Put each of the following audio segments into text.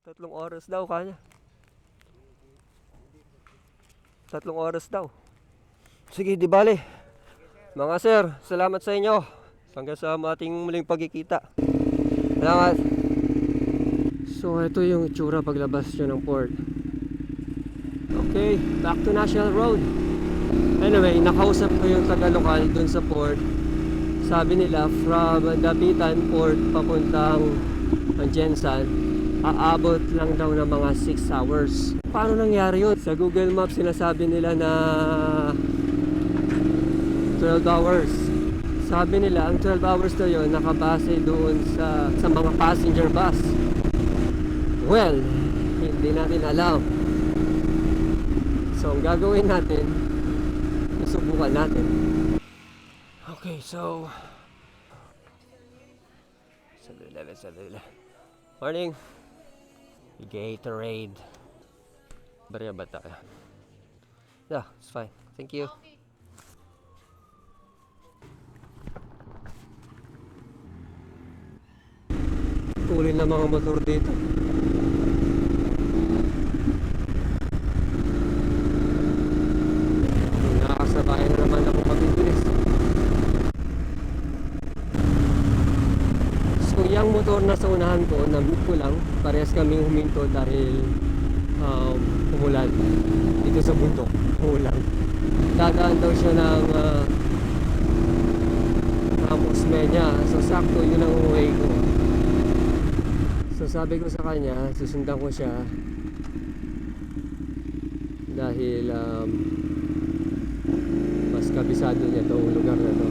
3 oras daw kanya. 3 oras daw. Sige, di bale. Mga sir, salamat sa inyo. Hanggang sa ating muling pagkikita. Salamat. So, ito yung itsura paglabas nyo ng port. Okay, back to National Road. Anyway, nakausap ko yung taga-lokal dun sa port. Sabi nila, from Dapitan Port papuntang Jensan, aabot lang daw ng mga 6 hours. Paano nangyari yun? Sa Google Maps sinasabi nila na 12 hours. Sabi nila, ang 12 hours na yun nakabase doon sa mga passenger bus. Well, hindi natin alam. So, ang gagawin natin, susubukan natin. Okay, so 7-Eleven. Morning. Gatorade. Barya ba tayo? Yeah, it's fine. Thank you. Tuloy na mga motor dito. Nakakasabay na naman ako mabilis. So yung motor na sa unahan ko, na-meet ko lang. Parehas kaming huminto dahil umulan. Dito sa bundok, umulan. Dadaan daw siya ng Osmeña. So sakto yun ang way ko. So sabi ko sa kanya, susundan ko siya dahil mas kabisado niya itong lugar na to.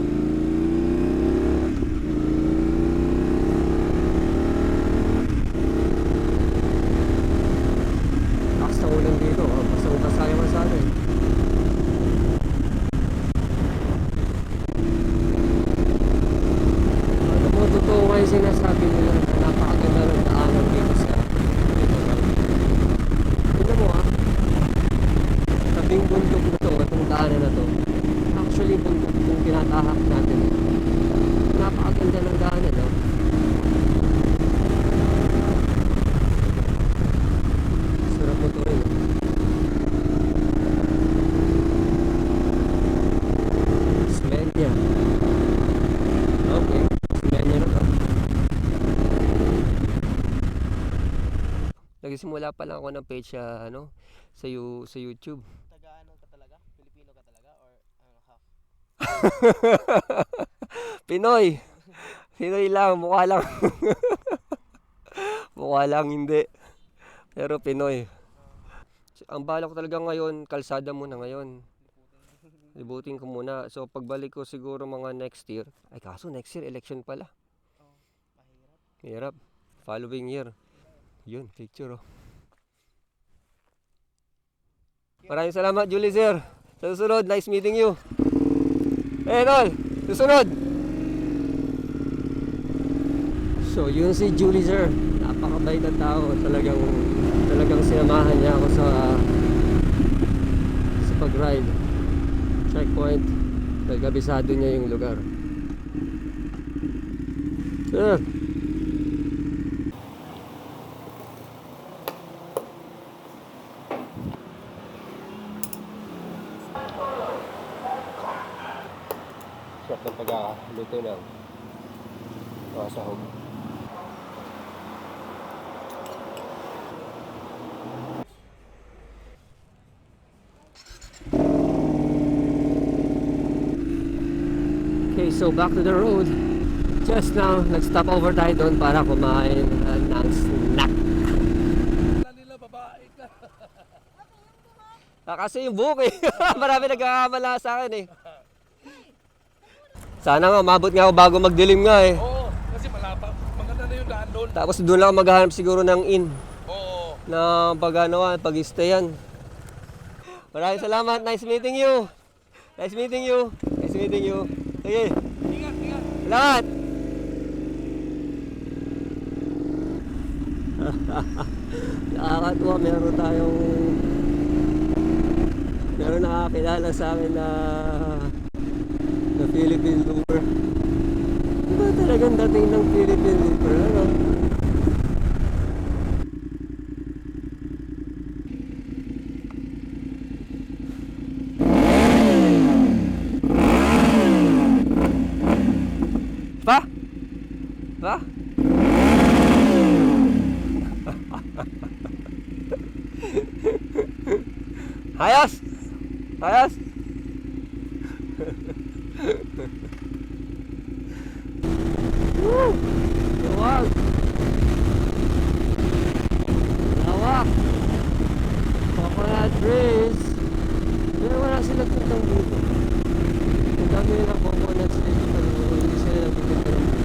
Lakas na ulan dito, basta yung masada eh. Alam mo, totoo nga yung sinasabi nila na napakaganda ng daanan dito sa tignan mo tabing bundok na to, itong daanan na to. Actually, bundok yung tinatahak natin. Napakaganda ng daanan, no? Sarap mo to rin. Osmeña. Okay, Osmeña na to. Nagsimula pa lang ako ng page sa sa YouTube. Taga-ano ka talaga? Pilipino ka talaga or half? Pinoy. Pinoy lang, mukha lang. Mukha lang hindi. Pero Pinoy. Ang balak ko talaga ngayon, kalsada muna ngayon. Libutin ko muna. So pagbalik ko siguro mga next year. Ay kaso next year election pala. Oh, mahirap. Hirap. Following year. Yun, picture oh. Maraming salamat, Julie sir. Sa susunod, nice meeting you. Tol, susunod. So, yun si Julie sir. Napakabait na tao. Talagang sinamahan niya ako sa pag-ride. Checkpoint. Nagkabisado niya yung lugar. Sir. Sarap ng pagkakaluto ng sahog. Okay, so back to the road. Just now, nag-stop over tayo doon para kumain ng snack. Nila babae ka. Kasi yung buhok eh. Marami nagkakamala sa akin eh. Sana nga, mabot nga ako bago magdilim nga eh. Oo, kasi malapa. Maganda na yung daan doon. Tapos doon lang ako maghahanap siguro ng inn. Oo. Na pag-stayan. Maraming salamat. Nice meeting you. Nice meeting you. Nice meeting you. Sige. Ingat. Salamat. Nakakatuwa, meron nakakilala sa akin na Philippine looper. Diba talagang dating ng Philippine looper, ano? Ayos! Ayos! Woo! Luwag! Lawak! Coconut trees! Pero wala silang puntang dito. Ang dami ng coconut trees pero hindi sila nagpupunta ng dito.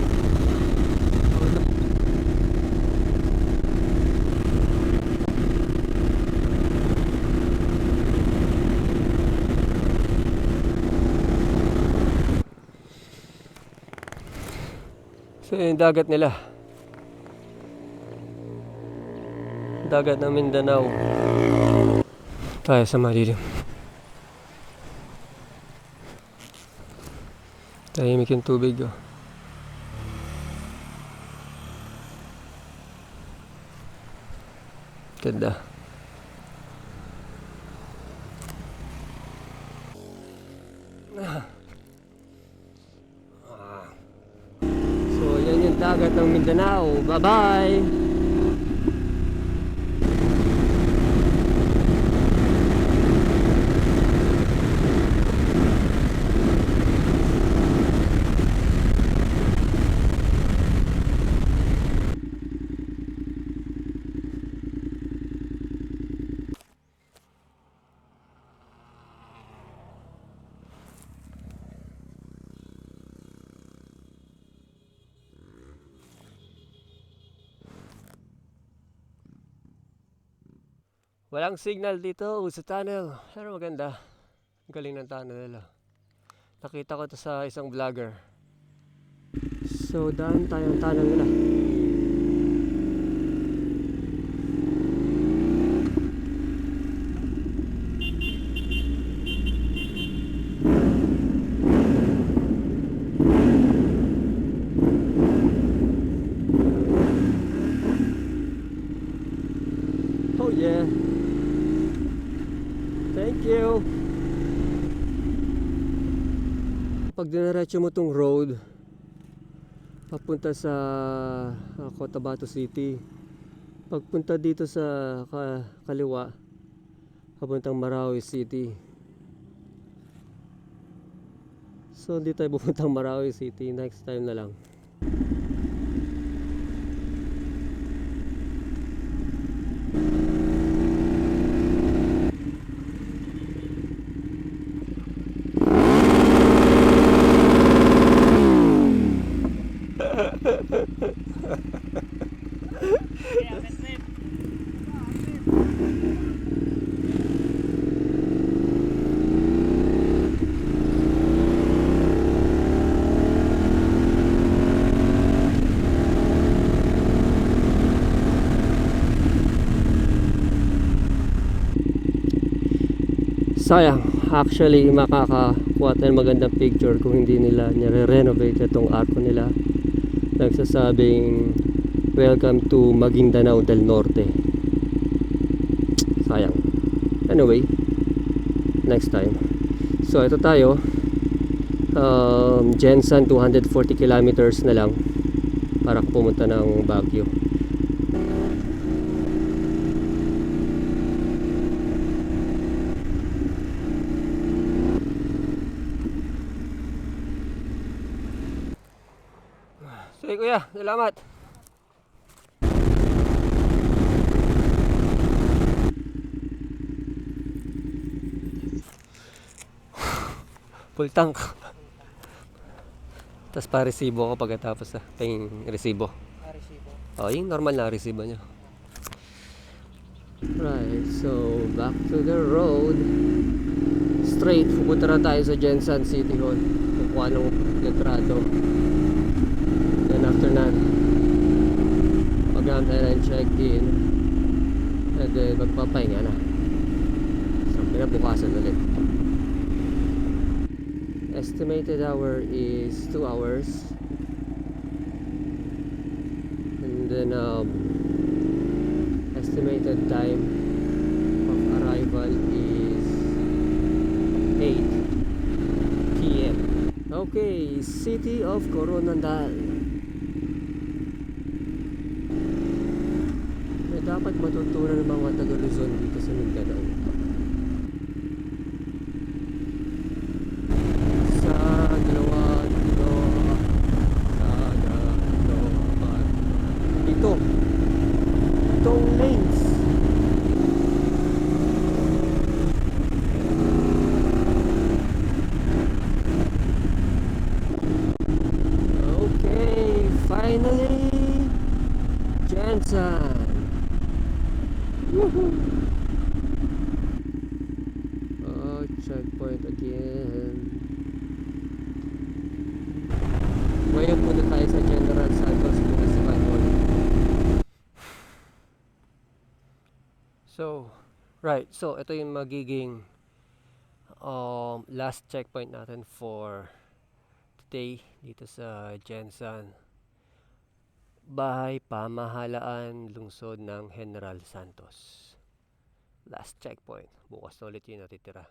So yung dagat nila. Dagat ng Mindanao. Tayo sa malilim. Tahimik yung tubig oh. Ganda. So yan yung dagat ng Mindanao. Bye bye! Walang signal dito sa tunnel. Pero maganda. Ang galing ng tunnel nila. Nakita ko to sa isang vlogger. So daan tayo ang tunnel nila. Oh yeah. Thank you. Pag dinaretso mo tong road papunta sa Cotabato City, pagpunta dito sa kaliwa papuntang Marawi City. So hindi tayo pupuntang Marawi City, next time na lang. Sayang, actually makakakuha tayo ng magandang picture kung hindi nila nire-renovate itong arko nila. Nagsasabing welcome to Maguindanao del Norte. Sayang. Anyway, next time. So ito tayo, Jensan 240 kilometers na lang para pumunta ng Baguio. Sige kuya, salamat. Full tank. Tapos pa-resibo ako pagkatapos pahing resibo. Resibo. Oh, yung normal na resibo nyo. Right, so back to the road. Straight, pupunta na tayo sa Jensan City Hall. Kukuha ng letrado. Then after that, mag-aantay na yung check-in. And then magpapahinga na. So pinabukasan ulit. Estimated hour is 2 hours. And then estimated time of arrival is 8 p.m. Okay, City of Coronadal. May dapat matutunan ng mga taga Luzon dito sa Mindanao. Mines. Okay, finally, Jensen. Woohoo! Oh, checkpoint again. Ngayon punta tayo sa General Santos Municipal Hall. So, right. So, ito yung magiging last checkpoint natin for today dito sa Jensen. Bahay Pamahalaan, Lungsod ng General Santos. Last checkpoint. Bukas na ulit yung natitira.